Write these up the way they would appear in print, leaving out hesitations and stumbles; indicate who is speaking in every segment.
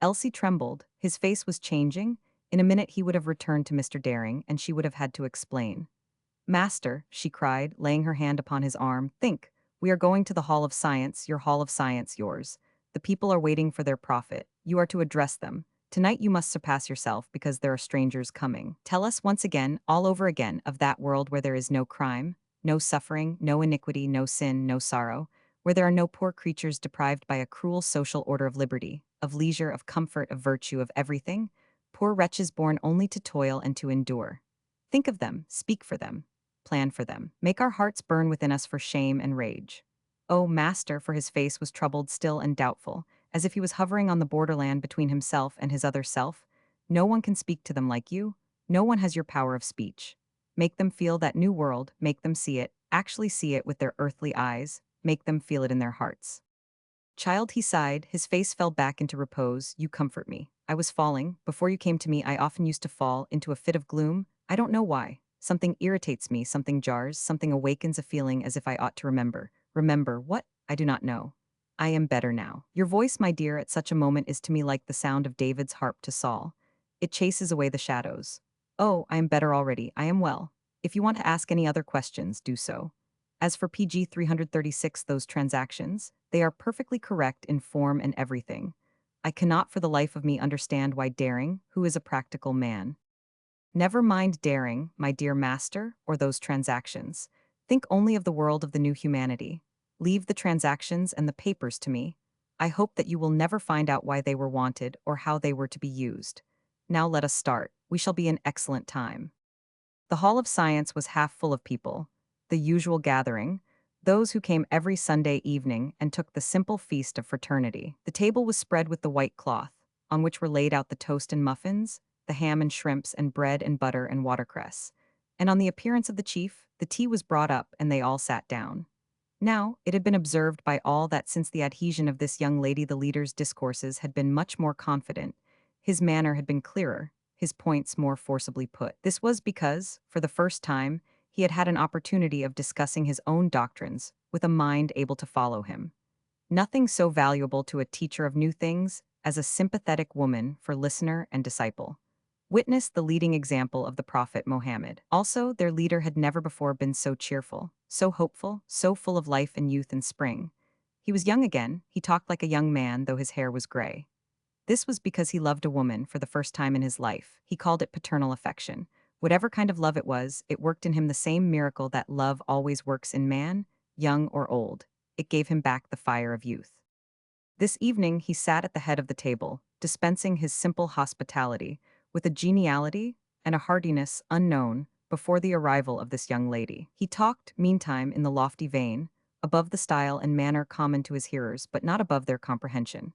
Speaker 1: Elsie trembled. His face was changing. In a minute he would have returned to Mr. Daring, and she would have had to explain. Master, she cried, laying her hand upon his arm, think. We are going to the Hall of Science, your Hall of Science, yours. The people are waiting for their prophet. You are to address them. Tonight you must surpass yourself because there are strangers coming. Tell us once again, all over again, of that world where there is no crime, no suffering, no iniquity, no sin, no sorrow, where there are no poor creatures deprived by a cruel social order of liberty, of leisure, of comfort, of virtue, of everything, poor wretches born only to toil and to endure. Think of them, speak for them, plan for them. Make our hearts burn within us for shame and rage. Oh, master, for his face was troubled still and doubtful, as if he was hovering on the borderland between himself and his other self. No one can speak to them like you. No one has your power of speech. Make them feel that new world, make them see it, actually see it with their earthly eyes, make them feel it in their hearts. Child, he sighed, his face fell back into repose. You comfort me. I was falling. Before you came to me, I often used to fall into a fit of gloom. I don't know why. Something irritates me, something jars, something awakens a feeling as if I ought to remember. Remember what? I do not know. I am better now. Your voice, my dear, at such a moment is to me like the sound of David's harp to Saul. It chases away the shadows. Oh, I am better already. I am well. If you want to ask any other questions, do so. As for PG 336, those transactions, they are perfectly correct in form and everything. I cannot for the life of me understand why Daring, who is a practical man. Never mind Daring, my dear master, or those transactions. Think only of the world of the new humanity. Leave the transactions and the papers to me. I hope that you will never find out why they were wanted or how they were to be used. Now let us start. We shall be in excellent time. The Hall of Science was half full of people, the usual gathering, those who came every Sunday evening and took the simple feast of fraternity. The table was spread with the white cloth, on which were laid out the toast and muffins, the ham and shrimps and bread and butter and watercress. And on the appearance of the chief, the tea was brought up and they all sat down. Now, it had been observed by all that since the adhesion of this young lady the leader's discourses had been much more confident, his manner had been clearer, his points more forcibly put. This was because, for the first time, he had had an opportunity of discussing his own doctrines with a mind able to follow him. Nothing so valuable to a teacher of new things as a sympathetic woman for listener and disciple. Witness the leading example of the Prophet Mohammed. Also, their leader had never before been so cheerful, so hopeful, so full of life and youth and spring. He was young again, he talked like a young man though his hair was gray. This was because he loved a woman for the first time in his life. He called it paternal affection. Whatever kind of love it was, it worked in him the same miracle that love always works in man, young or old. It gave him back the fire of youth. This evening he sat at the head of the table, dispensing his simple hospitality, with a geniality and a heartiness unknown before the arrival of this young lady. He talked, meantime, in the lofty vein, above the style and manner common to his hearers, but not above their comprehension.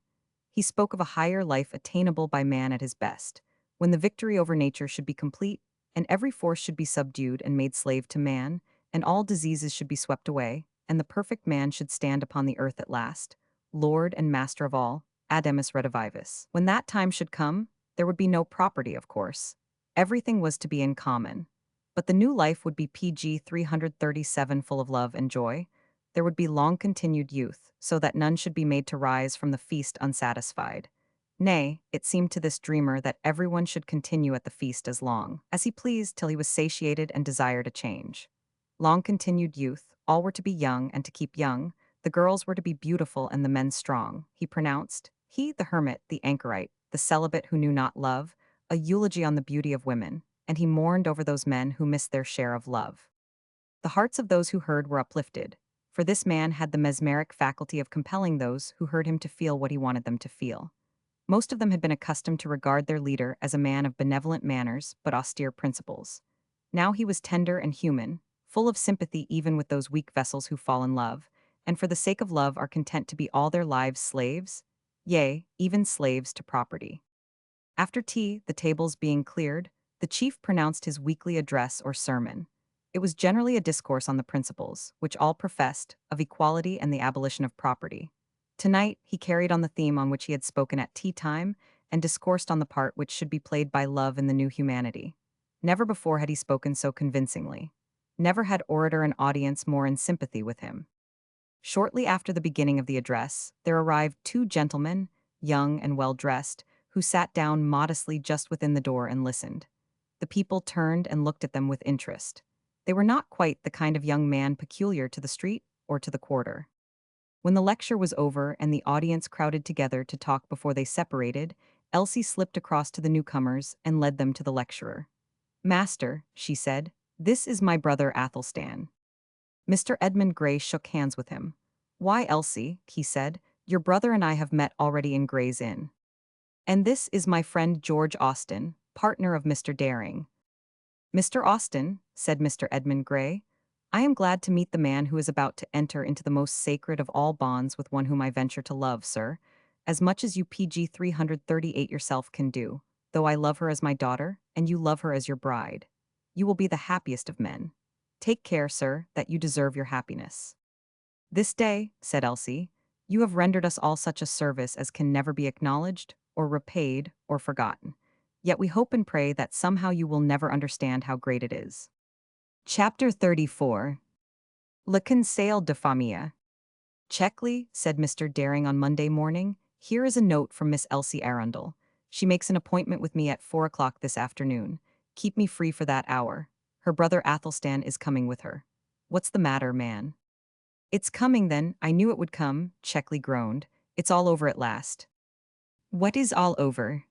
Speaker 1: He spoke of a higher life attainable by man at his best, when the victory over nature should be complete, and every force should be subdued and made slave to man, and all diseases should be swept away, and the perfect man should stand upon the earth at last, Lord and master of all, Ademus redivivus. When that time should come, there would be no property, of course. Everything was to be in common. But the new life would be PG 337 full of love and joy. There would be long-continued youth, so that none should be made to rise from the feast unsatisfied. Nay, it seemed to this dreamer that everyone should continue at the feast as long as he pleased till he was satiated and desired a change. Long-continued youth, all were to be young and to keep young, the girls were to be beautiful and the men strong, he pronounced, he, the hermit, the anchorite, the celibate who knew not love, a eulogy on the beauty of women, and he mourned over those men who missed their share of love. The hearts of those who heard were uplifted, for this man had the mesmeric faculty of compelling those who heard him to feel what he wanted them to feel. Most of them had been accustomed to regard their leader as a man of benevolent manners but austere principles. Now he was tender and human, full of sympathy even with those weak vessels who fall in love, and for the sake of love are content to be all their lives slaves, yea, even slaves to property. After tea, the tables being cleared, the chief pronounced his weekly address or sermon. It was generally a discourse on the principles, which all professed, of equality and the abolition of property. Tonight, he carried on the theme on which he had spoken at tea time, and discoursed on the part which should be played by love in the new humanity. Never before had he spoken so convincingly. Never had orator and audience more in sympathy with him. Shortly after the beginning of the address, there arrived two gentlemen, young and well-dressed, who sat down modestly just within the door and listened. The people turned and looked at them with interest. They were not quite the kind of young man peculiar to the street or to the quarter. When the lecture was over and the audience crowded together to talk before they separated, Elsie slipped across to the newcomers and led them to the lecturer. "Master," she said, "this is my brother Athelstan." Mr. Edmund Gray shook hands with him. "Why, Elsie," he said, "your brother and I have met already in Gray's Inn. And this is my friend George Austen, partner of Mr. Daring." "Mr. Austen," said Mr. Edmund Gray, "I am glad to meet the man who is about to enter into the most sacred of all bonds with one whom I venture to love, sir, as much as you PG 338 yourself can do, though I love her as my daughter, and you love her as your bride. You will be the happiest of men. Take care, sir, that you deserve your happiness." "This day," said Elsie, "you have rendered us all such a service as can never be acknowledged, or repaid, or forgotten. Yet we hope and pray that somehow you will never understand how great it is." Chapter 34. Le Conseil de Famille. "Checkley," said Mr. Daring on Monday morning, "here is a note from Miss Elsie Arundel. She makes an appointment with me at 4 o'clock this afternoon. Keep me free for that hour. Her brother Athelstan is coming with her." "What's the matter, man?" "It's coming then, I knew it would come," Checkley groaned. "It's all over at last." "What is all over?"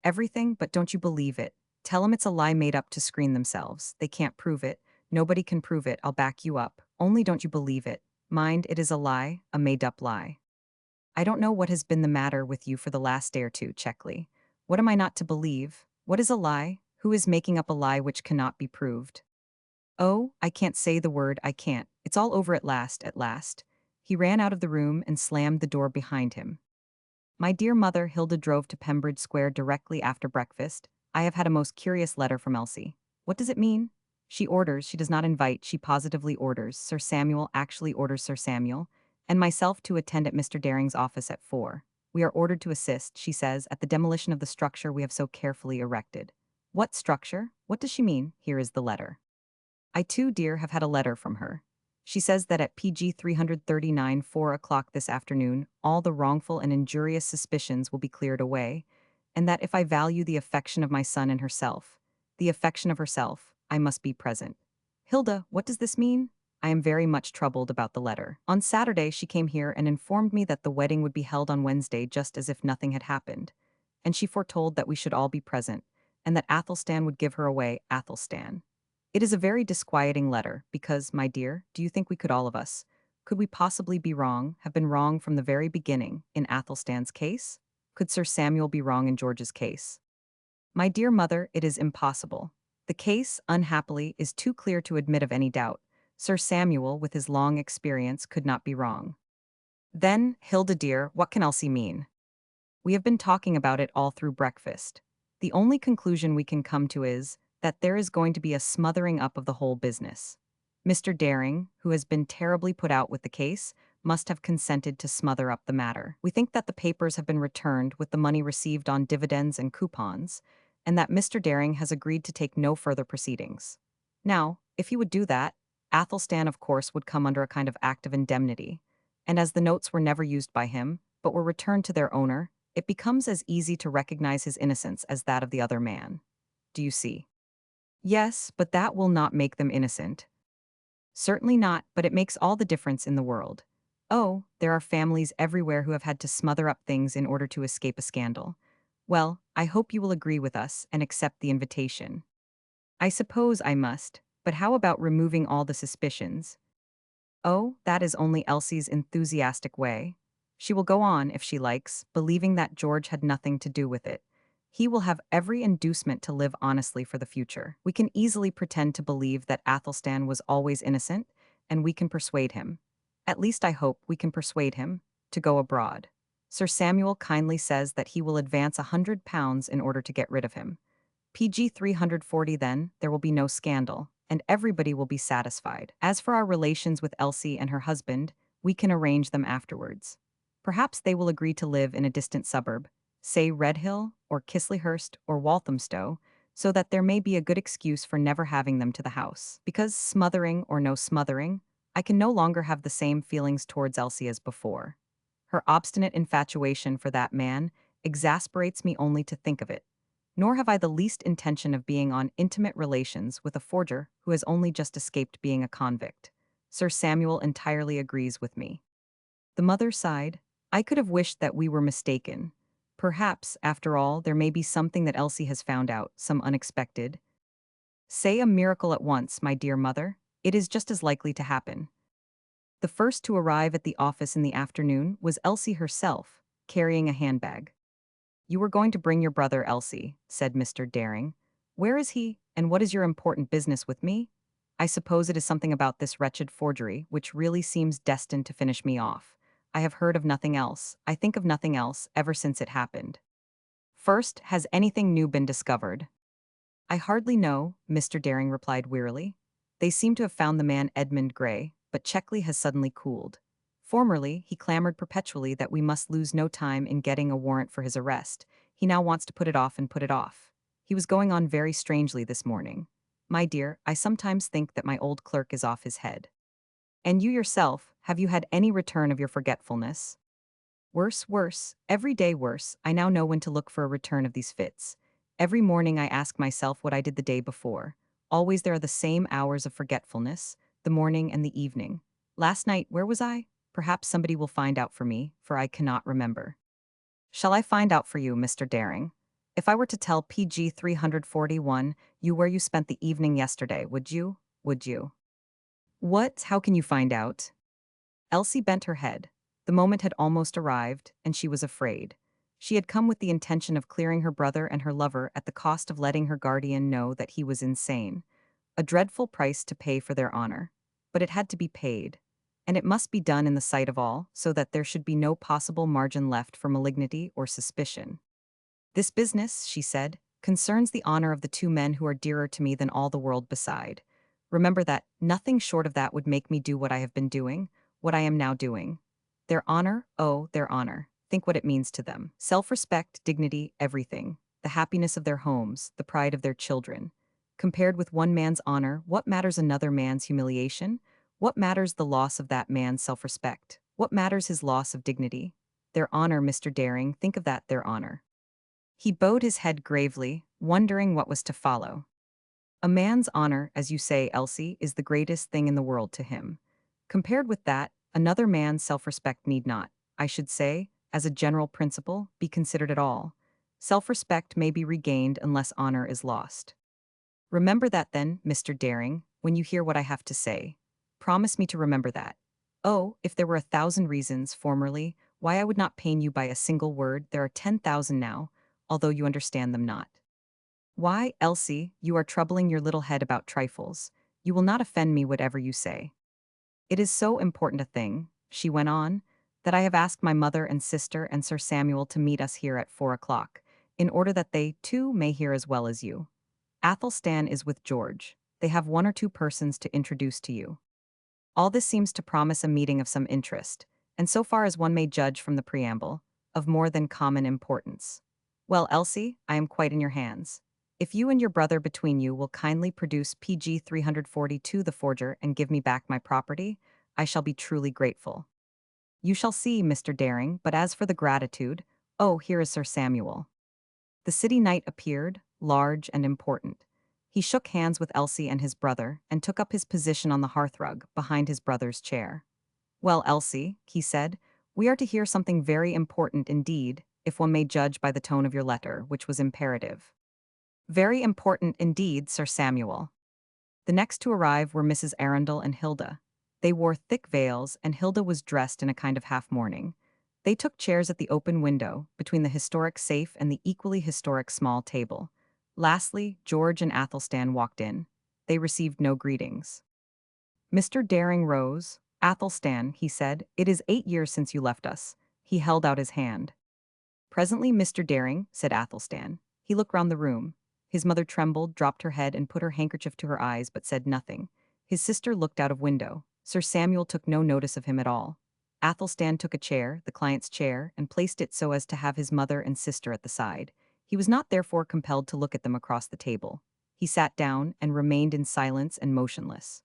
Speaker 1: "Everything, but don't you believe it. Tell 'em it's a lie made up to screen themselves. They can't prove it. Nobody can prove it, I'll back you up. Only don't you believe it. Mind, it is a lie, a made-up lie." "I don't know what has been the matter with you for the last day or two, Checkley. What am I not to believe? What is a lie? Who is making up a lie which cannot be proved?" "Oh, I can't say the word, I can't. It's all over at last, at last." He ran out of the room and slammed the door behind him. "My dear mother," Hilda drove to Pembridge Square directly after breakfast. "I have had a most curious letter from Elsie." "What does it mean?" "She orders, she does not invite, she positively orders. Sir Samuel actually orders Sir Samuel and myself to attend at Mr. Daring's office at 4. We are ordered to assist, she says, at the demolition of the structure we have so carefully erected." "What structure? What does she mean?" "Here is the letter." "I too, dear, have had a letter from her. She says that at PG 339 4 o'clock this afternoon, all the wrongful and injurious suspicions will be cleared away, and that if I value the affection of my son and herself, the affection of herself, I must be present." "Hilda, what does this mean?" "I am very much troubled about the letter. On Saturday she came here and informed me that the wedding would be held on Wednesday just as if nothing had happened, and she foretold that we should all be present, and that Athelstan would give her away, Athelstan. It is a very disquieting letter, because, my dear, do you think we could all of us, could we possibly be wrong, have been wrong from the very beginning, in Athelstan's case? Could Sir Samuel be wrong in George's case? My dear mother, it is impossible. The case, unhappily, is too clear to admit of any doubt. Sir Samuel, with his long experience, could not be wrong." "Then, Hilda dear, what can Elsie mean?" "We have been talking about it all through breakfast. The only conclusion we can come to is that there is going to be a smothering up of the whole business. Mr. Daring, who has been terribly put out with the case, must have consented to smother up the matter. We think that the papers have been returned with the money received on dividends and coupons, and that Mr. Daring has agreed to take no further proceedings. Now, if he would do that, Athelstan, of course, would come under a kind of act of indemnity, and as the notes were never used by him, but were returned to their owner, it becomes as easy to recognize his innocence as that of the other man. Do you see?" "Yes, but that will not make them innocent." "Certainly not, but it makes all the difference in the world. Oh, there are families everywhere who have had to smother up things in order to escape a scandal. Well, I hope you will agree with us and accept the invitation." "I suppose I must, but how about removing all the suspicions?" "Oh, that is only Elsie's enthusiastic way. She will go on, if she likes, believing that George had nothing to do with it. He will have every inducement to live honestly for the future. We can easily pretend to believe that Athelstan was always innocent, and we can persuade him. At least I hope we can persuade him to go abroad. Sir Samuel kindly says that he will advance £100 in order to get rid of him. PG 340 then, there will be no scandal, and everybody will be satisfied. As for our relations with Elsie and her husband, we can arrange them afterwards. Perhaps they will agree to live in a distant suburb, say Redhill, or Chisleyhurst, or Walthamstow, so that there may be a good excuse for never having them to the house. Because, smothering or no smothering, I can no longer have the same feelings towards Elsie as before. Her obstinate infatuation for that man, exasperates me only to think of it. Nor have I the least intention of being on intimate relations with a forger who has only just escaped being a convict. Sir Samuel entirely agrees with me. The mother sighed. I could have wished that we were mistaken. Perhaps, after all, there may be something that Elsie has found out, some unexpected. Say a miracle at once, my dear mother. It is just as likely to happen. The first to arrive at the office in the afternoon was Elsie herself, carrying a handbag. You were going to bring your brother, Elsie, said Mr. Daring. Where is he, and what is your important business with me? I suppose it is something about this wretched forgery, which really seems destined to finish me off. I have heard of nothing else, I think of nothing else, ever since it happened. First, has anything new been discovered? I hardly know, Mr. Daring replied wearily. They seem to have found the man Edmund Gray, but Checkley has suddenly cooled. Formerly, he clamored perpetually that we must lose no time in getting a warrant for his arrest. He now wants to put it off and put it off. He was going on very strangely this morning. My dear, I sometimes think that my old clerk is off his head. And you yourself, have you had any return of your forgetfulness? Worse, worse, every day worse. I now know when to look for a return of these fits. Every morning I ask myself what I did the day before. Always there are the same hours of forgetfulness, the morning and the evening. Last night, where was I? Perhaps somebody will find out for me, for I cannot remember. Shall I find out for you, Mr. Daring? If I were to tell PG 341 you where you spent the evening yesterday, would you? Would you? What? How can you find out? Elsie bent her head. The moment had almost arrived, and she was afraid. She had come with the intention of clearing her brother and her lover at the cost of letting her guardian know that he was insane. A dreadful price to pay for their honor. But it had to be paid. And it must be done in the sight of all, so that there should be no possible margin left for malignity or suspicion. This business, she said, concerns the honor of the two men who are dearer to me than all the world beside. Remember that nothing short of that would make me do what I have been doing, what I am now doing. Their honor, oh, their honor. Think what it means to them. Self-respect, dignity, everything. The happiness of their homes, the pride of their children. Compared with one man's honor, what matters another man's humiliation? What matters the loss of that man's self-respect? What matters his loss of dignity? Their honor, Mr. Daring, think of that, their honor. He bowed his head gravely, wondering what was to follow. A man's honor, as you say, Elsie, is the greatest thing in the world to him. Compared with that, another man's self-respect need not, I should say, as a general principle, be considered at all. Self-respect may be regained unless honor is lost. Remember that then, Mr. Daring, when you hear what I have to say. Promise me to remember that. Oh, if there were 1,000 reasons, formerly, why I would not pain you by a single word, there are 10,000 now, although you understand them not. Why, Elsie, you are troubling your little head about trifles. You will not offend me whatever you say. It is so important a thing, she went on, that I have asked my mother and sister and Sir Samuel to meet us here at 4 o'clock, in order that they, too, may hear as well as you. Athelstan is with George. They have 1 or 2 persons to introduce to you. All this seems to promise a meeting of some interest, and so far as one may judge from the preamble, of more than common importance. Well, Elsie, I am quite in your hands. If you and your brother between you will kindly produce PG 342 the forger and give me back my property, I shall be truly grateful. You shall see, Mr. Daring, but as for the gratitude, oh, here is Sir Samuel. The city knight appeared, large and important. He shook hands with Elsie and his brother, and took up his position on the hearthrug, behind his brother's chair. Well, Elsie, he said, we are to hear something very important indeed, if one may judge by the tone of your letter, which was imperative. Very important indeed, Sir Samuel. The next to arrive were Mrs. Arundel and Hilda. They wore thick veils, and Hilda was dressed in a kind of half-mourning. They took chairs at the open window, between the historic safe and the equally historic small table. Lastly, George and Athelstan walked in. They received no greetings. Mr. Daring rose. Athelstan, he said, it is 8 years since you left us. He held out his hand. Presently, Mr. Daring, said Athelstan. He looked round the room. His mother trembled, dropped her head, and put her handkerchief to her eyes, but said nothing. His sister looked out of window. Sir Samuel took no notice of him at all. Athelstan took a chair, the client's chair, and placed it so as to have his mother and sister at the side. He was not therefore compelled to look at them across the table. He sat down and remained in silence and motionless.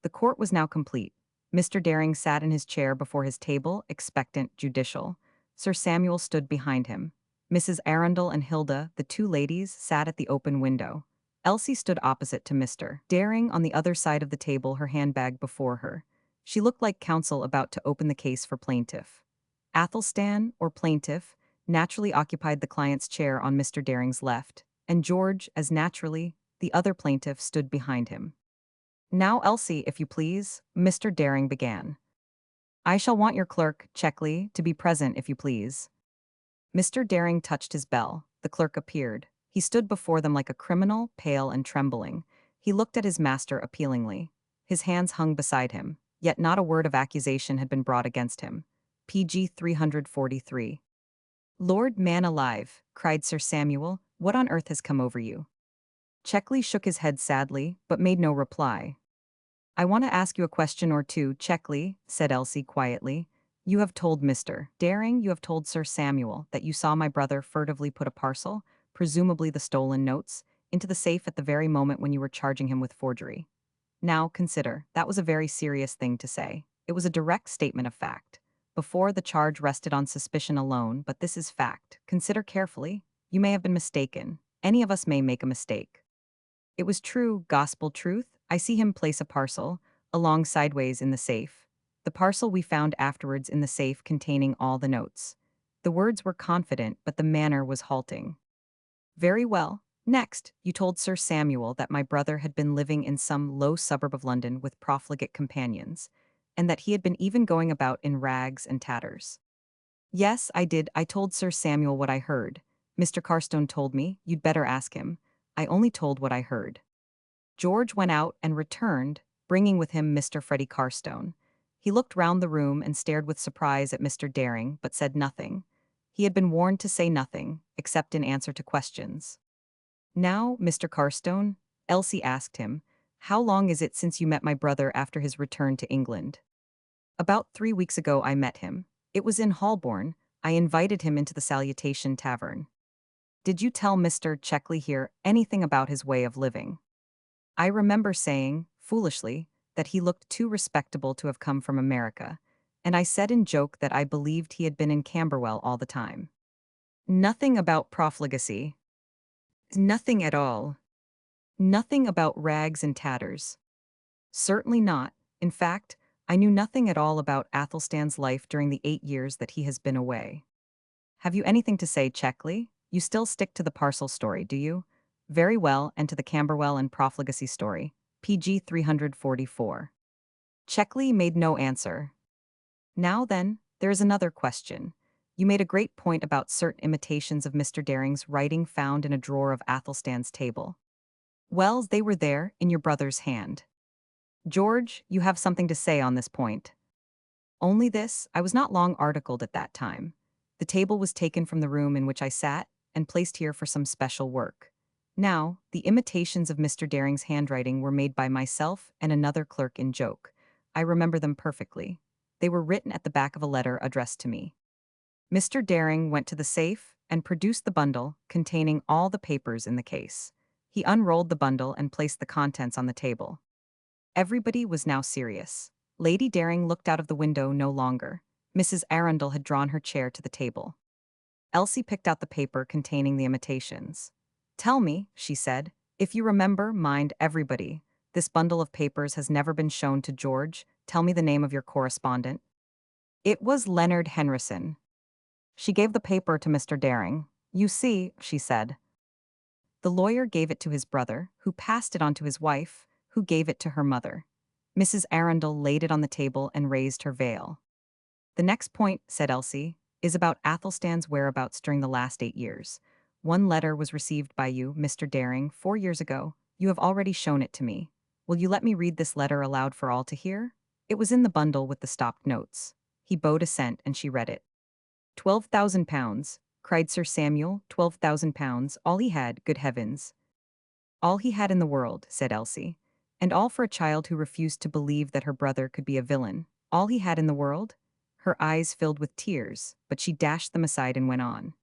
Speaker 1: The court was now complete. Mr. Daring sat in his chair before his table, expectant, judicial. Sir Samuel stood behind him. Mrs. Arundel and Hilda, the two ladies, sat at the open window. Elsie stood opposite to Mr. Daring on the other side of the table, her handbag before her. She looked like counsel about to open the case for plaintiff. Athelstan, or plaintiff, naturally occupied the client's chair on Mr. Daring's left, and George, as naturally, the other plaintiff, stood behind him. "Now, Elsie, if you please," Mr. Daring began. "I shall want your clerk, Checkley, to be present, if you please." Mr. Daring touched his bell. The clerk appeared. He stood before them like a criminal, pale and trembling. He looked at his master appealingly. His hands hung beside him, yet not a word of accusation had been brought against him. PG 343. "Lord man alive," cried Sir Samuel, "what on earth has come over you?" Checkley shook his head sadly, but made no reply. "I want to ask you a question or two, Checkley," said Elsie quietly. "You have told Mr. Daring, you have told Sir Samuel, that you saw my brother furtively put a parcel, presumably the stolen notes, into the safe at the very moment when you were charging him with forgery. Now, consider, that was a very serious thing to say. It was a direct statement of fact. Before, the charge rested on suspicion alone, but this is fact. Consider carefully. You may have been mistaken. Any of us may make a mistake. It was true, gospel truth. I see him place a parcel, along sideways in the safe. The parcel we found afterwards in the safe containing all the notes. The words were confident, but the manner was halting. Very well. Next, you told Sir Samuel that my brother had been living in some low suburb of London with profligate companions, and that he had been even going about in rags and tatters. Yes, I did. I told Sir Samuel what I heard. Mr. Carstone told me. You'd better ask him. I only told what I heard. George went out and returned, bringing with him Mr. Freddie Carstone. He looked round the room and stared with surprise at Mr. Daring, but said nothing. He had been warned to say nothing, except in answer to questions. "Now, Mr. Carstone," Elsie asked him, "how long is it since you met my brother after his return to England?" "About 3 weeks ago I met him. It was in Holborn. I invited him into the Salutation Tavern." "Did you tell Mr. Checkley here anything about his way of living?" "I remember saying, foolishly, that he looked too respectable to have come from America, and I said in joke that I believed he had been in Camberwell all the time." "Nothing about profligacy?" "Nothing at all." "Nothing about rags and tatters?" "Certainly not. In fact, I knew nothing at all about Athelstan's life during the 8 years that he has been away." "Have you anything to say, Checkley? You still stick to the parcel story, do you?" "Very well, and to the Camberwell and profligacy story." PG 344. Checkley made no answer. "Now then, there is another question. You made a great point about certain imitations of Mr. Daring's writing found in a drawer of Athelstan's table. Well, they were there, in your brother's hand. George, you have something to say on this point." "Only this, I was not long articled at that time. The table was taken from the room in which I sat, and placed here for some special work. Now, the imitations of Mr. Daring's handwriting were made by myself and another clerk in joke. I remember them perfectly. They were written at the back of a letter addressed to me. Mr. Daring went to the safe and produced the bundle containing all the papers in the case. He unrolled the bundle and placed the contents on the table. Everybody was now serious. Lady Daring looked out of the window no longer. Mrs. Arundel had drawn her chair to the table. Elsie picked out the paper containing the imitations. "Tell me," she said, "if you remember, mind everybody. This bundle of papers has never been shown to George. Tell me the name of your correspondent." "It was Leonard Henryson." She gave the paper to Mr. Daring. "You see," she said. The lawyer gave it to his brother, who passed it on to his wife, who gave it to her mother. Mrs. Arundel laid it on the table and raised her veil. "The next point," said Elsie, "is about Athelstan's whereabouts during the last 8 years. One letter was received by you, Mr. Daring, 4 years ago. You have already shown it to me. Will you let me read this letter aloud for all to hear?" It was in the bundle with the stopped notes. He bowed assent and she read it. £12,000, cried Sir Samuel, £12,000, all he had, good heavens. "All he had in the world," said Elsie. "And all for a child who refused to believe that her brother could be a villain. All he had in the world?" Her eyes filled with tears, but she dashed them aside and went on.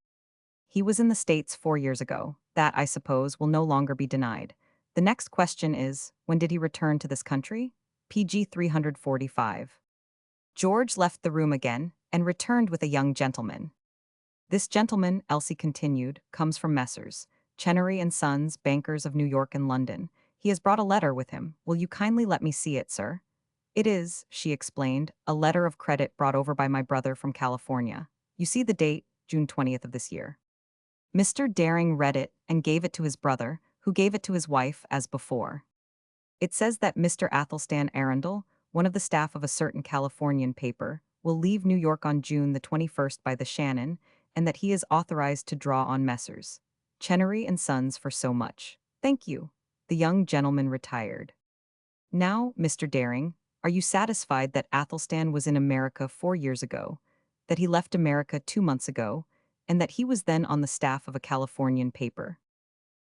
Speaker 1: "He was in the States 4 years ago. That, I suppose, will no longer be denied. The next question is, when did he return to this country?" PG 345. George left the room again and returned with a young gentleman. This gentleman, Elsie continued, comes from Messrs. Chenery and Sons, bankers of New York and London. He has brought a letter with him. Will you kindly let me see it, sir? It is, she explained, a letter of credit brought over by my brother from California. You see the date, June 20th of this year. Mr. Daring read it and gave it to his brother, who gave it to his wife, as before. It says that Mr. Athelstan Arundel, one of the staff of a certain Californian paper, will leave New York on June the 21st by the Shannon, and that he is authorized to draw on Messrs. Chenery and Sons for so much. Thank you. The young gentleman retired. Now, Mr. Daring, are you satisfied that Athelstan was in America 4 years ago, that he left America 2 months ago, and that he was then on the staff of a Californian paper?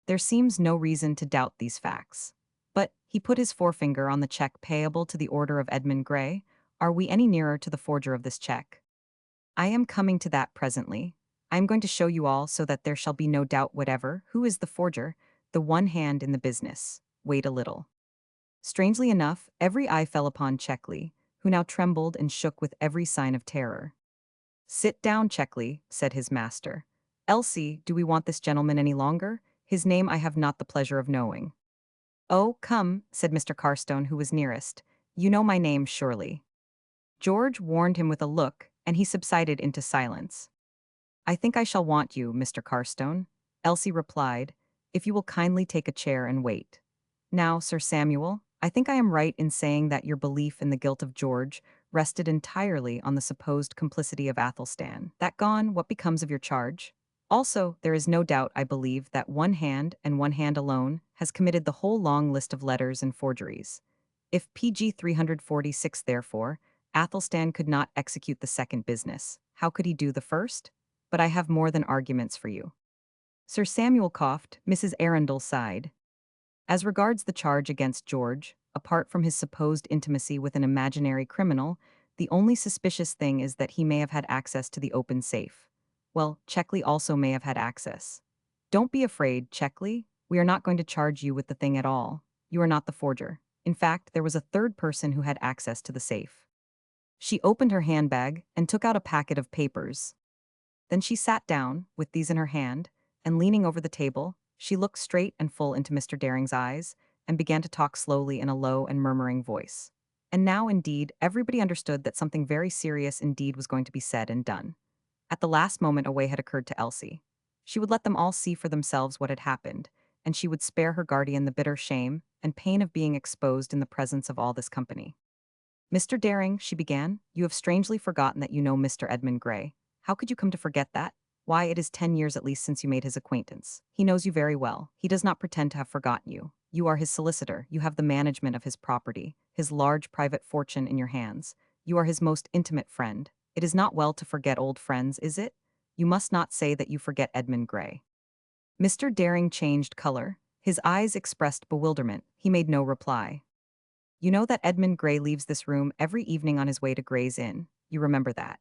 Speaker 1: There seems no reason to doubt these facts. But, he put his forefinger on the check payable to the order of Edmund Gray. Are we any nearer to the forger of this check? I am coming to that presently. I am going to show you all so that there shall be no doubt whatever who is the forger, the one hand in the business. Wait a little. Strangely enough, every eye fell upon Checkley, who now trembled and shook with every sign of terror. Sit down, Checkley, said his master. Elsie, do we want this gentleman any longer? His name I have not the pleasure of knowing. Oh, come, said Mr. Carstone, who was nearest. You know my name, surely. George warned him with a look, and he subsided into silence. I think I shall want you, Mr. Carstone, Elsie replied, if you will kindly take a chair and wait. Now, Sir Samuel, I think I am right in saying that your belief in the guilt of George rested entirely on the supposed complicity of Athelstan. That gone, what becomes of your charge? Also, there is no doubt, I believe, that one hand, and one hand alone, has committed the whole long list of letters and forgeries. If PG 346, therefore, Athelstan could not execute the second business, how could he do the first? But I have more than arguments for you. Sir Samuel coughed, Mrs. Arundel sighed. As regards the charge against George, apart from his supposed intimacy with an imaginary criminal, the only suspicious thing is that he may have had access to the open safe. Well, Checkley also may have had access. Don't be afraid, Checkley. We are not going to charge you with the thing at all. You are not the forger. In fact, there was a third person who had access to the safe. She opened her handbag and took out a packet of papers. Then she sat down, with these in her hand, and leaning over the table, she looked straight and full into Mr. Daring's eyes, and began to talk slowly in a low and murmuring voice. And now, indeed, everybody understood that something very serious indeed was going to be said and done. At the last moment a way had occurred to Elsie. She would let them all see for themselves what had happened, and she would spare her guardian the bitter shame and pain of being exposed in the presence of all this company. Mr. Daring, she began, you have strangely forgotten that you know Mr. Edmund Gray. How could you come to forget that? Why, it is 10 years at least since you made his acquaintance. He knows you very well. He does not pretend to have forgotten you. You are his solicitor. You have the management of his property, his large private fortune in your hands. You are his most intimate friend. It is not well to forget old friends, is it? You must not say that you forget Edmund Gray. Mr. Daring changed color. His eyes expressed bewilderment. He made no reply. You know that Edmund Gray leaves this room every evening on his way to Gray's Inn. You remember that.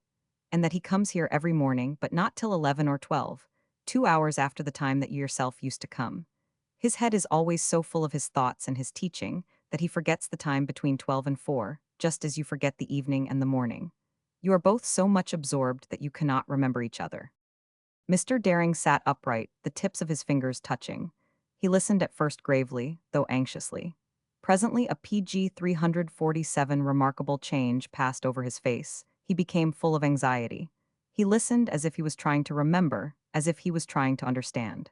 Speaker 1: And that he comes here every morning, but not till 11 or 12, 2 hours after the time that you yourself used to come. His head is always so full of his thoughts and his teaching that he forgets the time between 12 and 4, just as you forget the evening and the morning. You are both so much absorbed that you cannot remember each other. Mr. Daring sat upright, the tips of his fingers touching. He listened at first gravely, though anxiously. Presently a PG 347 remarkable change passed over his face. He became full of anxiety. He listened as if he was trying to remember, as if he was trying to understand.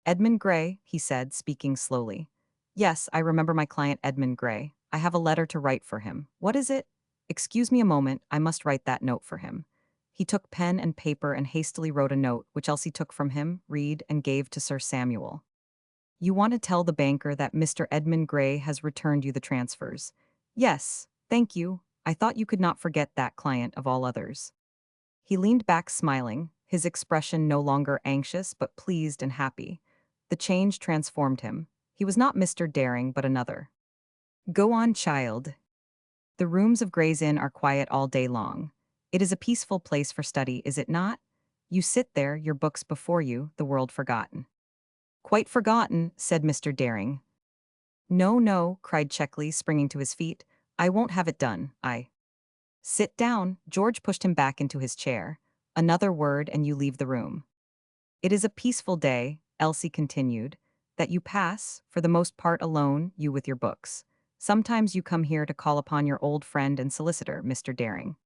Speaker 1: Edmund Gray, he said, speaking slowly. Yes, I remember my client Edmund Gray. I have a letter to write for him. What is it? Excuse me a moment, I must write that note for him. He took pen and paper and hastily wrote a note, which Elsie took from him, read, and gave to Sir Samuel. You want to tell the banker that Mr. Edmund Gray has returned you the transfers. Yes, thank you. I thought you could not forget that client of all others. He leaned back smiling, his expression no longer anxious but pleased and happy. The change transformed him. He was not Mr. Daring but another. Go on, child. The rooms of Gray's Inn are quiet all day long. It is a peaceful place for study, is it not? You sit there, your books before you, the world forgotten. Quite forgotten, said Mr. Daring. No, no, cried Checkley, springing to his feet. I won't have it done, I. Sit down, George pushed him back into his chair. Another word and you leave the room. It is a peaceful day, Elsie continued, that you pass, for the most part alone, you with your books. Sometimes you come here to call upon your old friend and solicitor, Mr. Daring.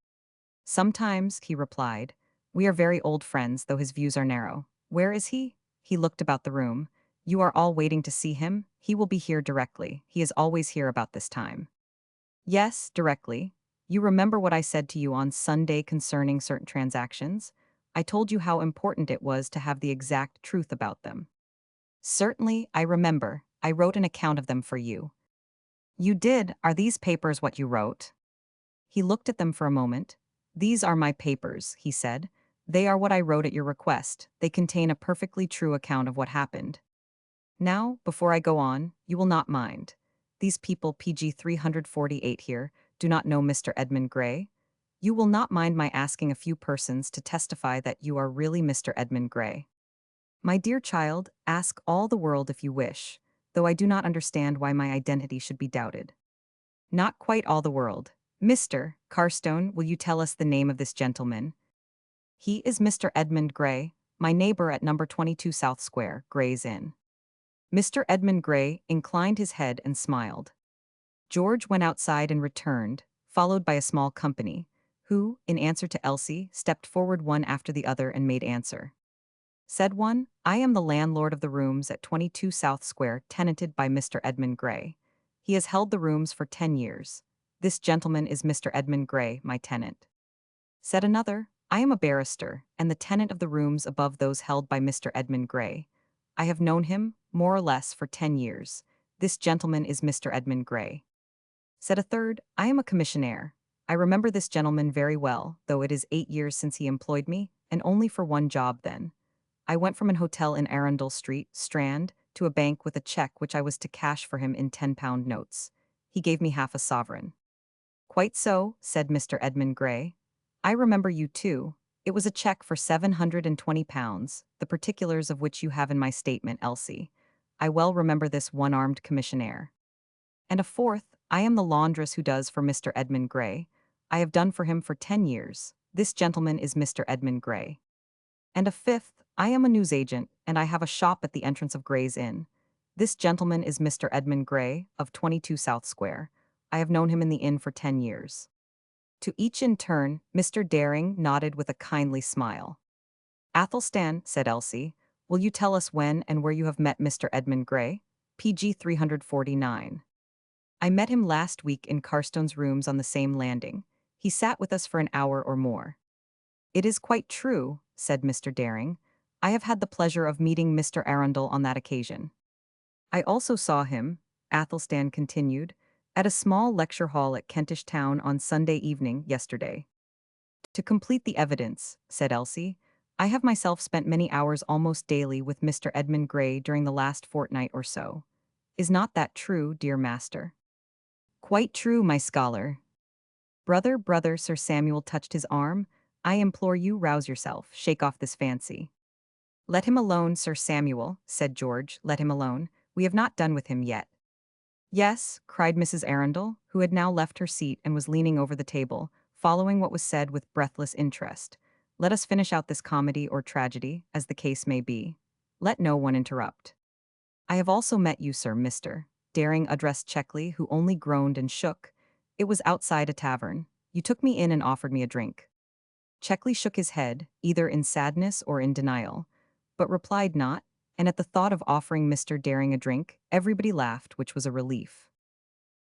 Speaker 1: Sometimes, he replied. We are very old friends, though his views are narrow. Where is he? He looked about the room. You are all waiting to see him? He will be here directly. He is always here about this time. Yes, directly. You remember what I said to you on Sunday concerning certain transactions? I told you how important it was to have the exact truth about them. Certainly, I remember. I wrote an account of them for you. You did. Are these papers what you wrote? He looked at them for a moment. These are my papers, he said. They are what I wrote at your request. They contain a perfectly true account of what happened. Now, before I go on, you will not mind. These people PG 348 here do not know Mr. Edmund Gray. You will not mind my asking a few persons to testify that you are really Mr. Edmund Gray. My dear child, ask all the world if you wish, though I do not understand why my identity should be doubted. Not quite all the world. Mr. Carstone, will you tell us the name of this gentleman? He is Mr. Edmund Gray, my neighbor at number 22 South Square, Gray's Inn. Mr. Edmund Gray inclined his head and smiled. George went outside and returned, followed by a small company, who, in answer to Elsie, stepped forward one after the other and made answer. Said one, I am the landlord of the rooms at 22 South Square tenanted by Mr. Edmund Gray. He has held the rooms for 10 years. This gentleman is Mr. Edmund Gray, my tenant. Said another, I am a barrister, and the tenant of the rooms above those held by Mr. Edmund Gray. I have known him, more or less, for 10 years. This gentleman is Mr. Edmund Gray. Said a third, I am a commissionaire. I remember this gentleman very well, though it is 8 years since he employed me, and only for one job then. I went from an hotel in Arundel Street, Strand, to a bank with a cheque which I was to cash for him in £10 notes. He gave me half a sovereign. Quite so, said Mr. Edmund Gray. I remember you too. It was a cheque for £720, the particulars of which you have in my statement, Elsie. I well remember this one-armed commissionaire. And a fourth, I am the laundress who does for Mr. Edmund Gray. I have done for him for 10 years. This gentleman is Mr. Edmund Gray. And a fifth, I am a newsagent, and I have a shop at the entrance of Gray's Inn. This gentleman is Mr. Edmund Gray, of 22 South Square. I have known him in the inn for 10 years. To each in turn, Mr. Daring nodded with a kindly smile. Athelstan, said Elsie, will you tell us when and where you have met Mr. Edmund Gray? PG 349. I met him last week in Carstone's rooms on the same landing. He sat with us for an hour or more. It is quite true, said Mr. Daring. I have had the pleasure of meeting Mr. Arundel on that occasion. I also saw him, Athelstan continued, at a small lecture hall at Kentish Town on Sunday evening yesterday. To complete the evidence, said Elsie, I have myself spent many hours almost daily with Mr. Edmund Gray during the last fortnight or so. Is not that true, dear master? Quite true, my scholar. Brother, Sir Samuel touched his arm. I implore you, rouse yourself, shake off this fancy. Let him alone, Sir Samuel, said George, let him alone. We have not done with him yet. Yes, cried Mrs. Arundel, who had now left her seat and was leaning over the table, following what was said with breathless interest. Let us finish out this comedy or tragedy, as the case may be. Let no one interrupt. I have also met you, sir, Mr. Daring addressed Checkley, who only groaned and shook. It was outside a tavern. You took me in and offered me a drink. Checkley shook his head, either in sadness or in denial, but replied not, and at the thought of offering Mr. Daring a drink, everybody laughed, which was a relief.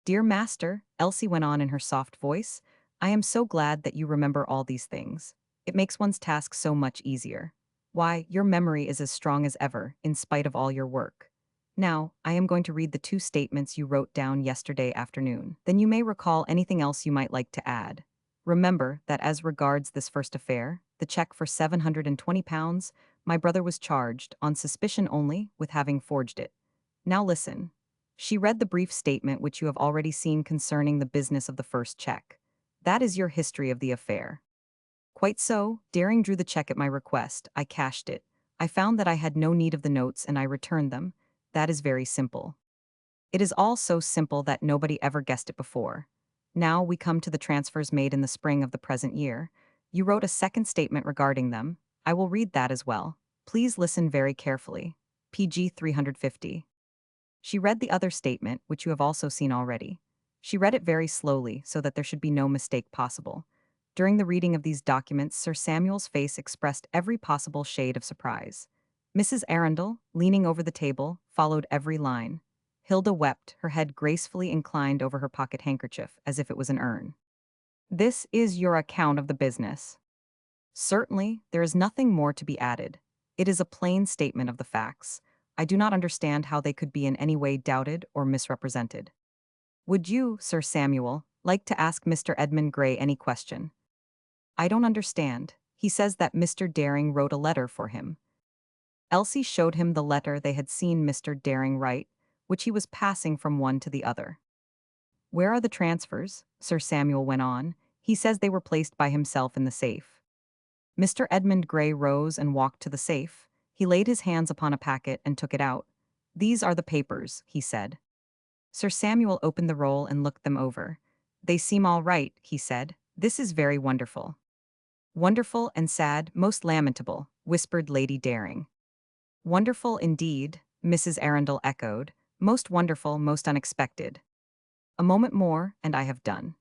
Speaker 1: Dear master, Elsie went on in her soft voice, I am so glad that you remember all these things. It makes one's task so much easier. Why, your memory is as strong as ever, in spite of all your work. Now, I am going to read the 2 statements you wrote down yesterday afternoon. Then you may recall anything else you might like to add. Remember that as regards this first affair, the cheque for £720, my brother was charged, on suspicion only, with having forged it. Now listen. She read the brief statement which you have already seen concerning the business of the first cheque. That is your history of the affair. Quite so. Daring drew the cheque at my request. I cashed it. I found that I had no need of the notes and I returned them. That is very simple. It is all so simple that nobody ever guessed it before. Now we come to the transfers made in the spring of the present year. You wrote a second statement regarding them. I will read that as well. Please listen very carefully. PG 350. She read the other statement, which you have also seen already. She read it very slowly so that there should be no mistake possible. During the reading of these documents, Sir Samuel's face expressed every possible shade of surprise. Mrs. Arundel, leaning over the table, followed every line. Hilda wept, her head gracefully inclined over her pocket handkerchief, as if it was an urn. This is your account of the business. Certainly, there is nothing more to be added. It is a plain statement of the facts. I do not understand how they could be in any way doubted or misrepresented. Would you, Sir Samuel, like to ask Mr. Edmund Gray any question? I don't understand. He says that Mr. Daring wrote a letter for him. Elsie showed him the letter they had seen Mr. Daring write, which he was passing from one to the other. Where are the transfers? Sir Samuel went on. He says they were placed by himself in the safe. Mr. Edmund Gray rose and walked to the safe. He laid his hands upon a packet and took it out. These are the papers, he said. Sir Samuel opened the roll and looked them over. They seem all right, he said. This is very wonderful. Wonderful and sad, most lamentable, whispered Lady Daring. Wonderful indeed, Mrs. Arundel echoed. Most wonderful, most unexpected. A moment more, and I have done.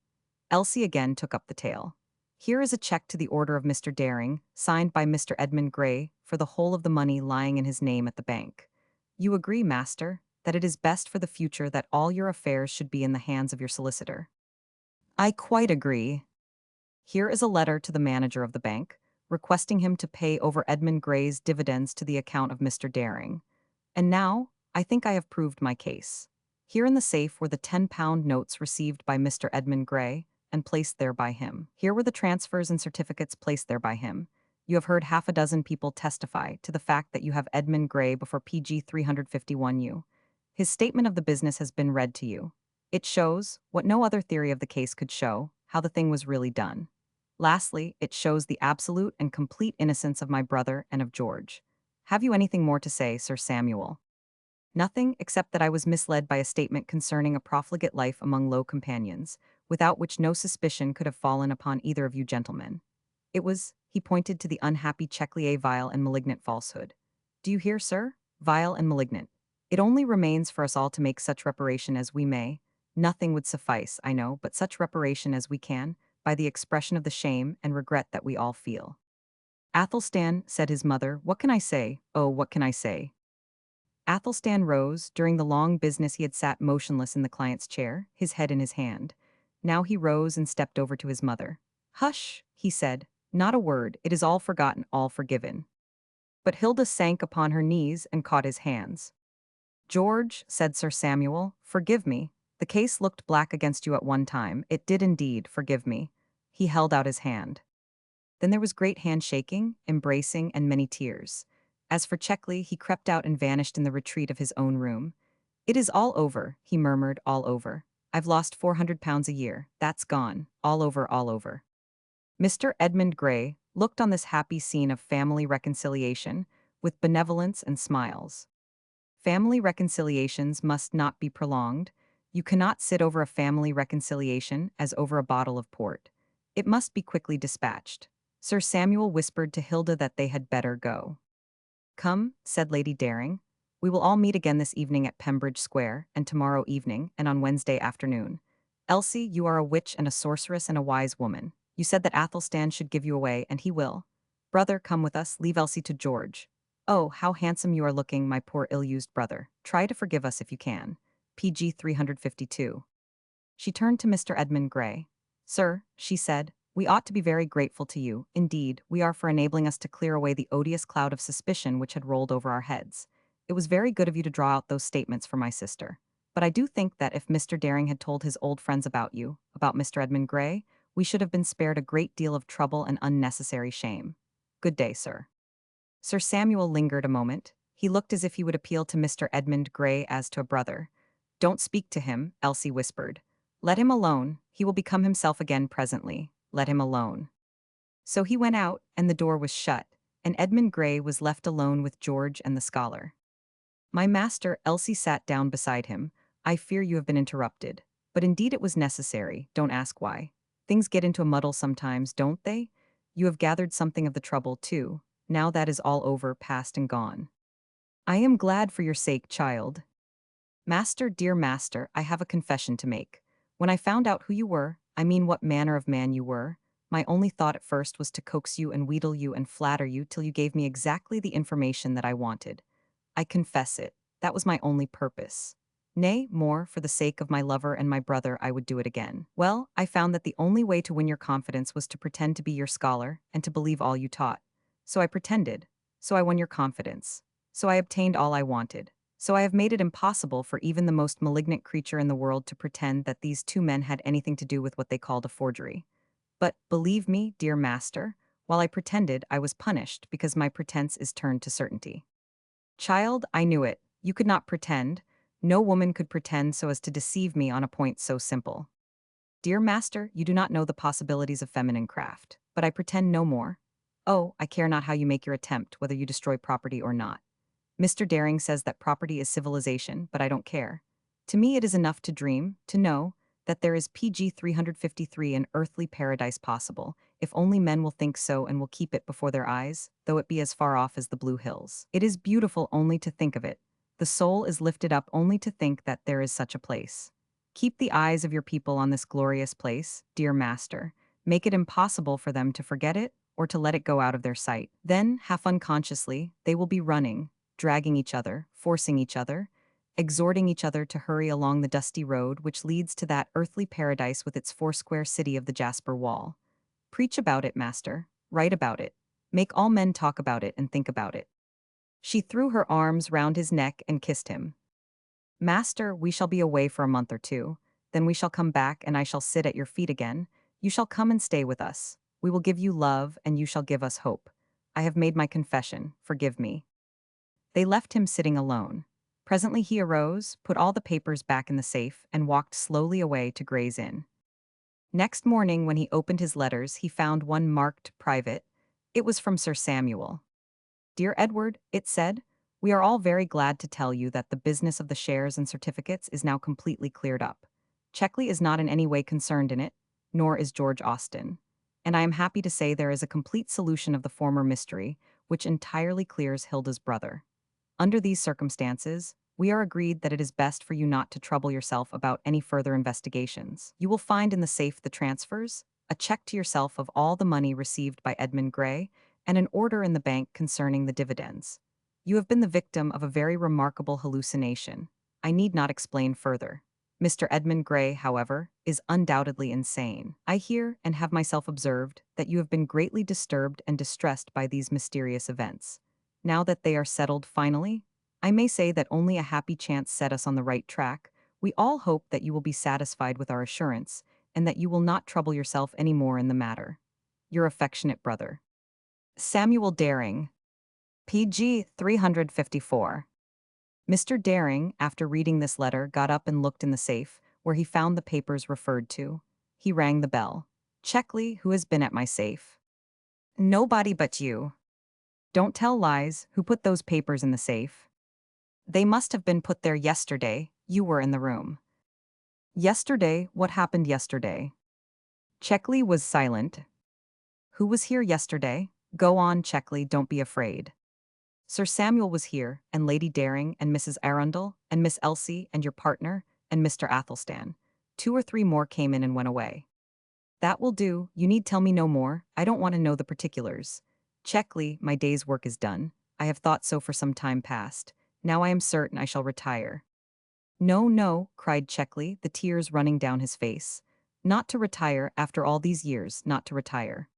Speaker 1: Elsie again took up the tale. Here is a check to the order of Mr. Daring, signed by Mr. Edmund Gray, for the whole of the money lying in his name at the bank. You agree, master, that it is best for the future that all your affairs should be in the hands of your solicitor? I quite agree. Here is a letter to the manager of the bank, requesting him to pay over Edmund Gray's dividends to the account of Mr. Daring. And now, I think I have proved my case. Here in the safe were the £10 notes received by Mr. Edmund Gray, and placed there by him. Here were the transfers and certificates placed there by him. You have heard half a dozen people testify to the fact that you have Edmund Gray before PG 351U. His statement of the business has been read to you. It shows, what no other theory of the case could show, how the thing was really done. Lastly, it shows the absolute and complete innocence of my brother and of George. Have you anything more to say, Sir Samuel? Nothing, except that I was misled by a statement concerning a profligate life among low companions, without which no suspicion could have fallen upon either of you gentlemen. It was, he pointed to the unhappy Checlier vile and malignant falsehood. Do you hear, sir? Vile and malignant. It only remains for us all to make such reparation as we may. Nothing would suffice, I know, but such reparation as we can, by the expression of the shame and regret that we all feel. Athelstan, said his mother, what can I say? Oh, what can I say? Athelstan rose. During the long business he had sat motionless in the client's chair, his head in his hand. Now he rose and stepped over to his mother. Hush, he said. Not a word. It is all forgotten, all forgiven. But Hilda sank upon her knees and caught his hands. George, said Sir Samuel, forgive me. The case looked black against you at one time. It did indeed, forgive me. He held out his hand. Then there was great handshaking, embracing, and many tears. As for Checkley, he crept out and vanished in the retreat of his own room. It is all over, he murmured, all over. I've lost £400 a year. That's gone. All over, all over. Mr. Edmund Gray looked on this happy scene of family reconciliation with benevolence and smiles. Family reconciliations must not be prolonged. You cannot sit over a family reconciliation as over a bottle of port. It must be quickly dispatched. Sir Samuel whispered to Hilda that they had better go. Come, said Lady Daring. We will all meet again this evening at Pembridge Square, and tomorrow evening, and on Wednesday afternoon. Elsie, you are a witch and a sorceress and a wise woman. You said that Athelstan should give you away, and he will. Brother, come with us, leave Elsie to George. Oh, how handsome you are looking, my poor ill-used brother. Try to forgive us if you can. PG 352. She turned to Mr. Edmund Gray. Sir, she said, we ought to be very grateful to you. Indeed, we are, for enabling us to clear away the odious cloud of suspicion which had rolled over our heads. It was very good of you to draw out those statements for my sister. But I do think that if Mr. Daring had told his old friends about you, about Mr. Edmund Gray, we should have been spared a great deal of trouble and unnecessary shame. Good day, sir. Sir Samuel lingered a moment. He looked as if he would appeal to Mr. Edmund Gray as to a brother. Don't speak to him, Elsie whispered. Let him alone. He will become himself again presently. Let him alone. So he went out, and the door was shut, and Edmund Gray was left alone with George and the scholar. My master, Elsie sat down beside him. I fear you have been interrupted. But indeed it was necessary, don't ask why. Things get into a muddle sometimes, don't they? You have gathered something of the trouble, too. Now that is all over, past and gone. I am glad for your sake, child. Master, dear master, I have a confession to make. When I found out who you were, I mean what manner of man you were, my only thought at first was to coax you and wheedle you and flatter you till you gave me exactly the information that I wanted. I confess it, that was my only purpose. Nay, more, for the sake of my lover and my brother, I would do it again. Well, I found that the only way to win your confidence was to pretend to be your scholar and to believe all you taught. So I pretended. So I won your confidence. So I obtained all I wanted. So I have made it impossible for even the most malignant creature in the world to pretend that these two men had anything to do with what they called a forgery. But, believe me, dear master, while I pretended, I was punished because my pretense is turned to certainty. Child, I knew it. You could not pretend. No woman could pretend so as to deceive me on a point so simple. Dear master, you do not know the possibilities of feminine craft, but I pretend no more. Oh, I care not how you make your attempt, whether you destroy property or not. Mr. Daring says that property is civilization, but I don't care. To me, it is enough to dream, to know, that there is PG 353 an earthly paradise possible, if only men will think so and will keep it before their eyes, though it be as far off as the Blue Hills. It is beautiful only to think of it. The soul is lifted up only to think that there is such a place. Keep the eyes of your people on this glorious place, dear master. Make it impossible for them to forget it or to let it go out of their sight. Then, half unconsciously, they will be running, dragging each other, forcing each other, exhorting each other to hurry along the dusty road which leads to that earthly paradise with its foursquare city of the jasper wall. Preach about it, master. Write about it. Make all men talk about it and think about it. She threw her arms round his neck and kissed him. Master, we shall be away for a month or two. Then we shall come back and I shall sit at your feet again. You shall come and stay with us. We will give you love and you shall give us hope. I have made my confession. Forgive me. They left him sitting alone. Presently he arose, put all the papers back in the safe, and walked slowly away to Gray's Inn. Next morning, when he opened his letters, he found one marked private. It was from Sir Samuel. Dear Edward, it said, we are all very glad to tell you that the business of the shares and certificates is now completely cleared up. Checkley is not in any way concerned in it, nor is George Austen. And I am happy to say there is a complete solution of the former mystery, which entirely clears Hilda's brother. Under these circumstances, we are agreed that it is best for you not to trouble yourself about any further investigations. You will find in the safe the transfers, a check to yourself of all the money received by Edmund Gray, and an order in the bank concerning the dividends. You have been the victim of a very remarkable hallucination. I need not explain further. Mr. Edmund Gray, however, is undoubtedly insane. I hear, and have myself observed, that you have been greatly disturbed and distressed by these mysterious events. Now that they are settled finally, I may say that only a happy chance set us on the right track. We all hope that you will be satisfied with our assurance, and that you will not trouble yourself any more in the matter. Your affectionate brother, Samuel Daring. PG 354. Mr. Daring, after reading this letter, got up and looked in the safe, where he found the papers referred to. He rang the bell. Checkley, who has been at my safe? Nobody but you. Don't tell lies. Who put those papers in the safe? They must have been put there yesterday. You were in the room. Yesterday? What happened yesterday? Checkley was silent. Who was here yesterday? Go on, Checkley, don't be afraid. Sir Samuel was here, and Lady Daring, and Mrs. Arundel, and Miss Elsie, and your partner, and Mr. Athelstan. 2 or 3 more came in and went away. That will do. You need tell me no more. I don't want to know the particulars. Checkley, my day's work is done. I have thought so for some time past. Now I am certain I shall retire. No, no, cried Checkley, the tears running down his face. Not to retire, after all these years, not to retire.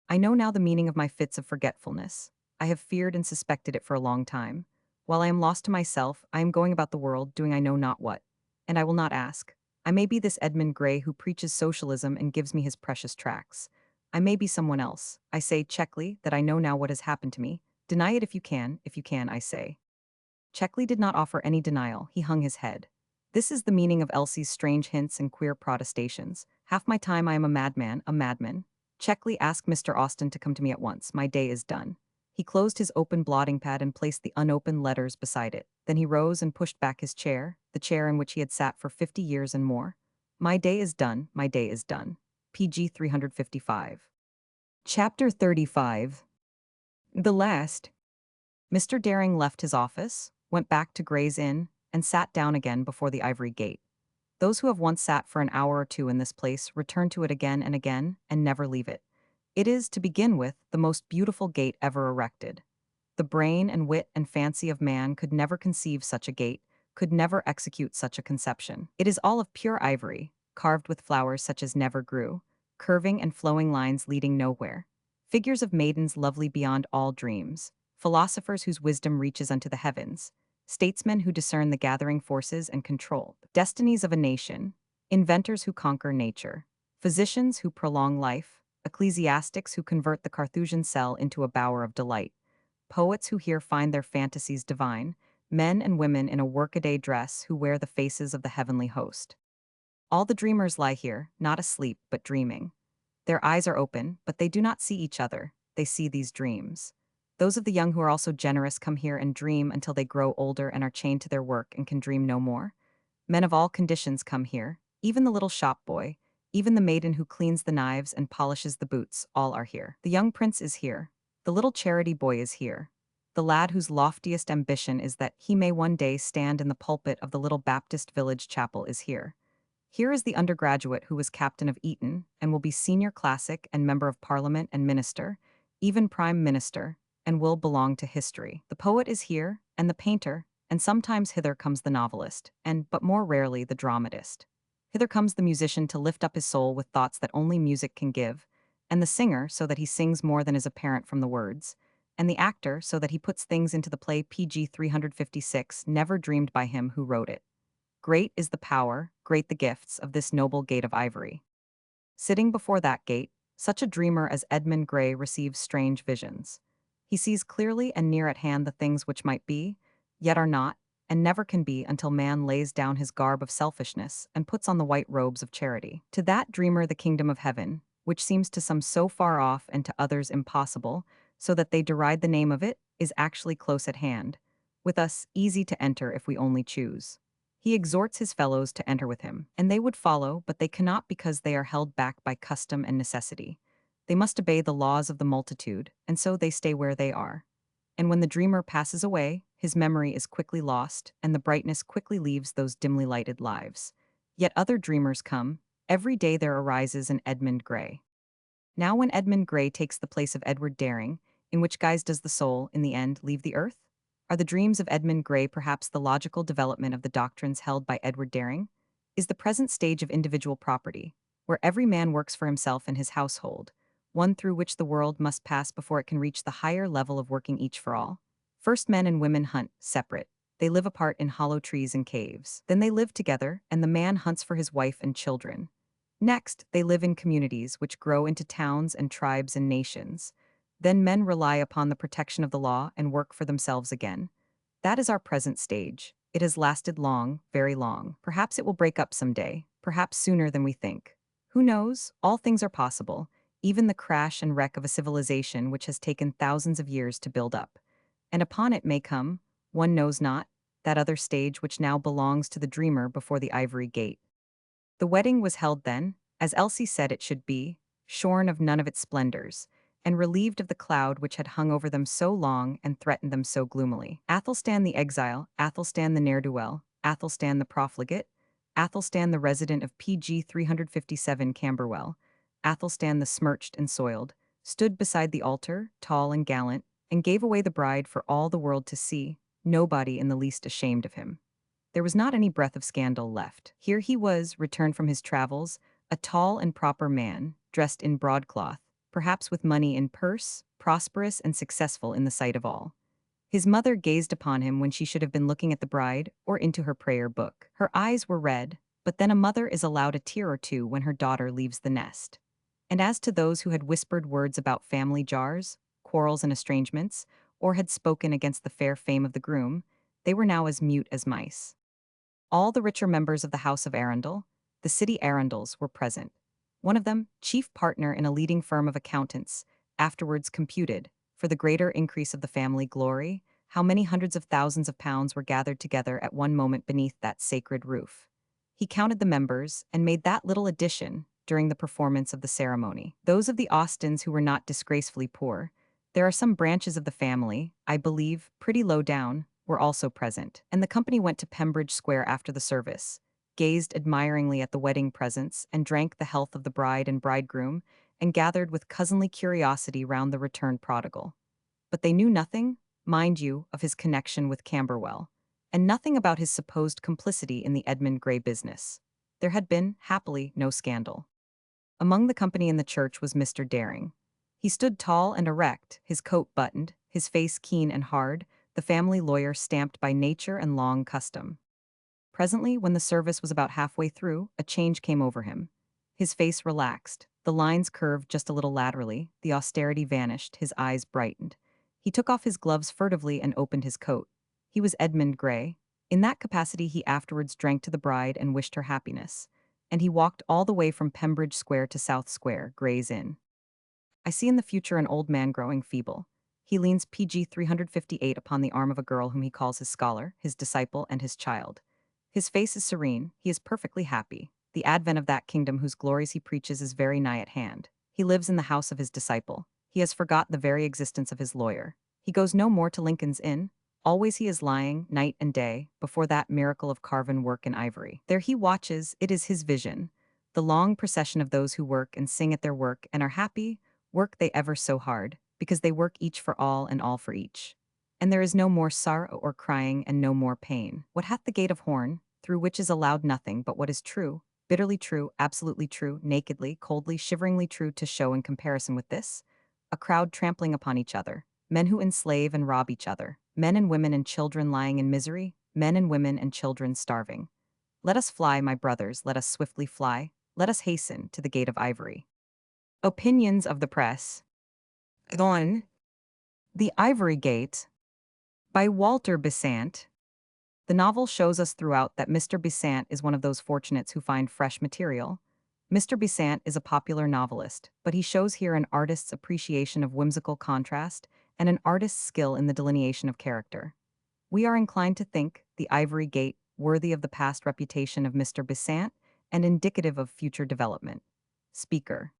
Speaker 1: I know now the meaning of my fits of forgetfulness. I have feared and suspected it for a long time. While I am lost to myself, I am going about the world, doing I know not what. And I will not ask. I may be this Edmund Gray who preaches socialism and gives me his precious tracts. I may be someone else. I say, Checkley, that I know now what has happened to me. Deny it if you can, I say. Checkley did not offer any denial. He hung his head. This is the meaning of Elsie's strange hints and queer protestations. Half my time I am a madman, a madman. Checkley, ask Mr. Austen to come to me at once. My day is done. He closed his open blotting pad and placed the unopened letters beside it. Then he rose and pushed back his chair, the chair in which he had sat for 50 years and more. My day is done, my day is done. PG 355. Chapter 35. The last. Mr. Daring left his office, went back to Gray's Inn, and sat down again before the Ivory Gate. Those who have once sat for an hour or two in this place return to it again and never leave it. It is, to begin with, the most beautiful gate ever erected. The brain and wit and fancy of man could never conceive such a gate, could never execute such a conception. It is all of pure ivory, carved with flowers such as never grew, curving and flowing lines leading nowhere. Figures of maidens lovely beyond all dreams, philosophers whose wisdom reaches unto the heavens, statesmen who discern the gathering forces and control the destinies of a nation, inventors who conquer nature, physicians who prolong life, ecclesiastics who convert the Carthusian cell into a bower of delight, poets who here find their fantasies divine, men and women in a workaday dress who wear the faces of the heavenly host. All the dreamers lie here, not asleep, but dreaming. Their eyes are open, but they do not see each other, they see these dreams. Those of the young who are also generous come here and dream until they grow older and are chained to their work and can dream no more. Men of all conditions come here, even the little shop boy, even the maiden who cleans the knives and polishes the boots, all are here. The young prince is here. The little charity boy is here. The lad whose loftiest ambition is that he may one day stand in the pulpit of the little Baptist village chapel is here. Here is the undergraduate who was captain of Eton and will be senior classic and member of parliament and minister, even prime minister, and will belong to history. The poet is here, and the painter, and sometimes hither comes the novelist, and, but more rarely, the dramatist. Hither comes the musician to lift up his soul with thoughts that only music can give, and the singer so that he sings more than is apparent from the words, and the actor so that he puts things into the play PG 356 never dreamed by him who wrote it. Great is the power, great the gifts of this noble gate of ivory. Sitting before that gate, such a dreamer as Edmund Gray receives strange visions. He sees clearly and near at hand the things which might be, yet are not, and never can be until man lays down his garb of selfishness and puts on the white robes of charity. To that dreamer the kingdom of heaven, which seems to some so far off and to others impossible, so that they deride the name of it, is actually close at hand, with us easy to enter if we only choose. He exhorts his fellows to enter with him, and they would follow, but they cannot because they are held back by custom and necessity. They must obey the laws of the multitude, and so they stay where they are. And when the dreamer passes away, his memory is quickly lost, and the brightness quickly leaves those dimly lighted lives. Yet other dreamers come. Every day there arises an Edmund Gray. Now when Edmund Gray takes the place of Edward Daring, in which guise does the soul, in the end, leave the earth? Are the dreams of Edmund Gray perhaps the logical development of the doctrines held by Edward Daring? Is the present stage of individual property, where every man works for himself and his household, one through which the world must pass before it can reach the higher level of working each for all? First men and women hunt, separate. They live apart in hollow trees and caves. Then they live together, and the man hunts for his wife and children. Next, they live in communities which grow into towns and tribes and nations. Then men rely upon the protection of the law and work for themselves again. That is our present stage. It has lasted long, very long. Perhaps it will break up someday, perhaps sooner than we think. Who knows? All things are possible, even the crash and wreck of a civilization which has taken thousands of years to build up. And upon it may come, one knows not, that other stage which now belongs to the dreamer before the Ivory Gate. The wedding was held then, as Elsie said it should be, shorn of none of its splendors, and relieved of the cloud which had hung over them so long and threatened them so gloomily. Athelstan the exile, Athelstan the ne'er-do-well, Athelstan the profligate, Athelstan the resident of PG 357 Camberwell, Athelstan the smirched and soiled, stood beside the altar, tall and gallant, and gave away the bride for all the world to see, nobody in the least ashamed of him. There was not any breath of scandal left. Here he was, returned from his travels, a tall and proper man, dressed in broadcloth, perhaps with money in purse, prosperous and successful in the sight of all. His mother gazed upon him when she should have been looking at the bride or into her prayer book. Her eyes were red, but then a mother is allowed a tear or two when her daughter leaves the nest. And as to those who had whispered words about family jars, quarrels and estrangements, or had spoken against the fair fame of the groom, they were now as mute as mice. All the richer members of the house of Arundel, the city Arundels, were present. One of them, chief partner in a leading firm of accountants, afterwards computed, for the greater increase of the family glory, how many hundreds of thousands of pounds were gathered together at one moment beneath that sacred roof. He counted the members, and made that little addition, during the performance of the ceremony. Those of the Austins who were not disgracefully poor, there are some branches of the family, I believe, pretty low down, were also present, and the company went to Pembridge Square after the service, gazed admiringly at the wedding presents, and drank the health of the bride and bridegroom, and gathered with cousinly curiosity round the returned prodigal. But they knew nothing, mind you, of his connection with Camberwell, and nothing about his supposed complicity in the Edmund Grey business. There had been, happily, no scandal. Among the company in the church was Mr. Daring. He stood tall and erect, his coat buttoned, his face keen and hard, the family lawyer stamped by nature and long custom. Presently, when the service was about halfway through, a change came over him. His face relaxed, the lines curved just a little laterally, the austerity vanished, his eyes brightened. He took off his gloves furtively and opened his coat. He was Edmund Grey. In that capacity he afterwards drank to the bride and wished her happiness. And he walked all the way from Pembridge Square to South Square, Gray's Inn. I see in the future an old man growing feeble. He leans PG 358 upon the arm of a girl whom he calls his scholar, his disciple, and his child. His face is serene, he is perfectly happy. The advent of that kingdom whose glories he preaches is very nigh at hand. He lives in the house of his disciple. He has forgotten the very existence of his lawyer. He goes no more to Lincoln's Inn. Always he is lying, night and day, before that miracle of carven work in ivory. There he watches, it is his vision. The long procession of those who work and sing at their work and are happy, work they ever so hard, because they work each for all and all for each. And there is no more sorrow or crying and no more pain. What hath the gate of horn, through which is allowed nothing but what is true, bitterly true, absolutely true, nakedly, coldly, shiveringly true to show in comparison with this? A crowd trampling upon each other, men who enslave and rob each other, men and women and children lying in misery, men and women and children starving. Let us fly, my brothers, let us swiftly fly, let us hasten to the gate of ivory. Opinions of the press. 1. The Ivory Gate, by Walter Besant. The novel shows us throughout that Mr. Besant is one of those fortunates who find fresh material. Mr. Besant is a popular novelist, but he shows here an artist's appreciation of whimsical contrast and an artist's skill in the delineation of character. We are inclined to think The Ivory Gate worthy of the past reputation of Mr. Besant and indicative of future development. Speaker.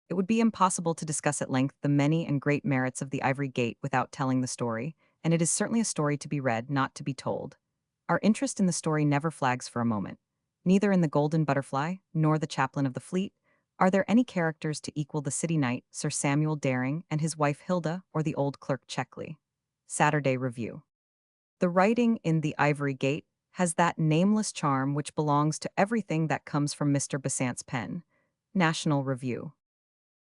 Speaker 1: It would be impossible to discuss at length the many and great merits of The Ivory Gate without telling the story, and it is certainly a story to be read, not to be told. Our interest in the story never flags for a moment. Neither in The Golden Butterfly, nor The Chaplain of the Fleet, are there any characters to equal the city knight, Sir Samuel Daring, and his wife Hilda, or the old clerk Checkley. Saturday Review. The writing in The Ivory Gate has that nameless charm which belongs to everything that comes from Mr. Besant's pen. National Review.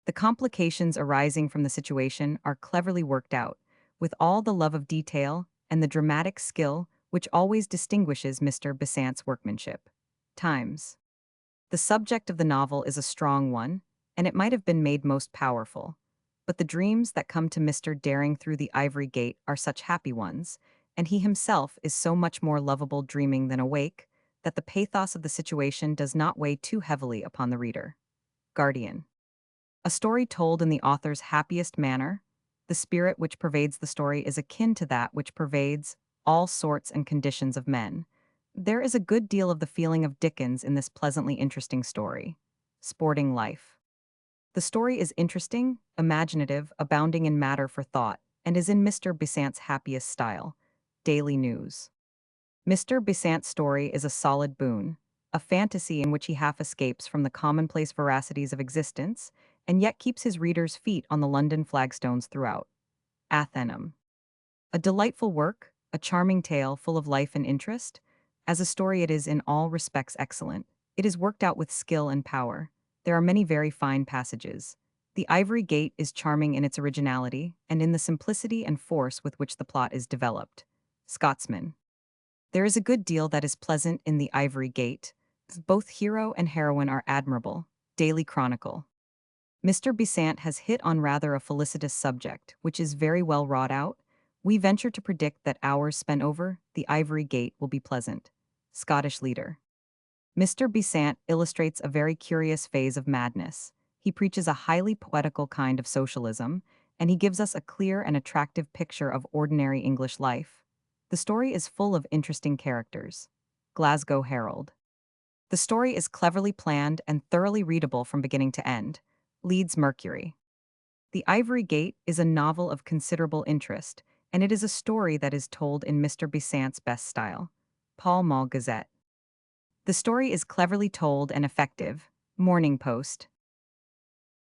Speaker 1: The complications arising from the situation are cleverly worked out, with all the love of detail and the dramatic skill which always distinguishes Mr. Besant's workmanship. Times. The subject of the novel is a strong one, and it might have been made most powerful. But the dreams that come to Mr. Daring through the Ivory Gate are such happy ones, and he himself is so much more lovable dreaming than awake, that the pathos of the situation does not weigh too heavily upon the reader. Guardian. A story told in the author's happiest manner, the spirit which pervades the story is akin to that which pervades all sorts and conditions of men. There is a good deal of the feeling of Dickens in this pleasantly interesting story. Sporting Life. The story is interesting, imaginative, abounding in matter for thought, and is in Mr. Besant's happiest style. Daily News. Mr. Besant's story is a solid boon, a fantasy in which he half escapes from the commonplace veracities of existence, and yet keeps his readers' feet on the London flagstones throughout. Athenum. A delightful work, a charming tale full of life and interest. As a story it is in all respects excellent. It is worked out with skill and power. There are many very fine passages. The Ivory Gate is charming in its originality, and in the simplicity and force with which the plot is developed. Scotsman. There is a good deal that is pleasant in The Ivory Gate. Both hero and heroine are admirable. Daily Chronicle. Mr. Besant has hit on rather a felicitous subject, which is very well wrought out. We venture to predict that hours spent over The Ivory Gate will be pleasant. Scottish Leader. Mr. Besant illustrates a very curious phase of madness. He preaches a highly poetical kind of socialism, and he gives us a clear and attractive picture of ordinary English life. The story is full of interesting characters. Glasgow Herald. The story is cleverly planned and thoroughly readable from beginning to end. Leeds Mercury. The Ivory Gate is a novel of considerable interest, and it is a story that is told in Mr. Besant's best style. Pall Mall Gazette. The story is cleverly told and effective. Morning Post.